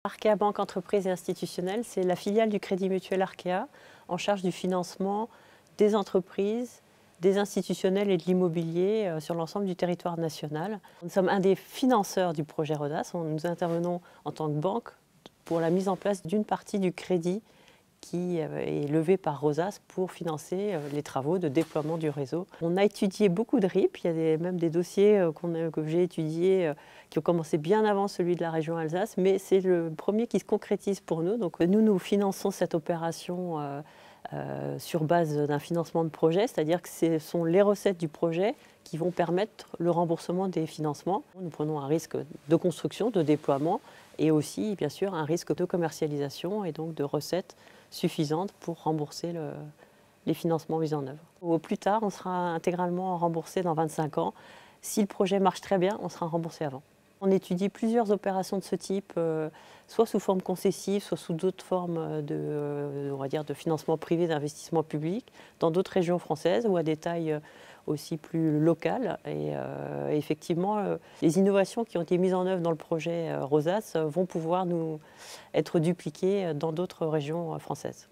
Arkea Banque Entreprise et Institutionnelle, c'est la filiale du Crédit Mutuel Arkea en charge du financement des entreprises, des institutionnels et de l'immobilier sur l'ensemble du territoire national. Nous sommes un des financeurs du projet ROSAS. Nous intervenons en tant que banque pour la mise en place d'une partie du crédit qui est levé par ROSAS pour financer les travaux de déploiement du réseau. On a étudié beaucoup de RIP, il y a même des dossiers que j'ai étudiés qui ont commencé bien avant celui de la région Alsace, mais c'est le premier qui se concrétise pour nous. Donc nous finançons cette opération sur base d'un financement de projet, c'est-à-dire que ce sont les recettes du projet qui vont permettre le remboursement des financements. Nous prenons un risque de construction, de déploiement et aussi bien sûr un risque de commercialisation et donc de recettes suffisantes pour rembourser les financements mis en œuvre. Au plus tard, on sera intégralement remboursé dans 25 ans. Si le projet marche très bien, on sera remboursé avant. On étudie plusieurs opérations de ce type, soit sous forme concessive, soit sous d'autres formes on va dire de financement privé, d'investissement public, dans d'autres régions françaises ou à des tailles aussi plus locales. Et effectivement, les innovations qui ont été mises en œuvre dans le projet ROSAS vont pouvoir être dupliquées dans d'autres régions françaises.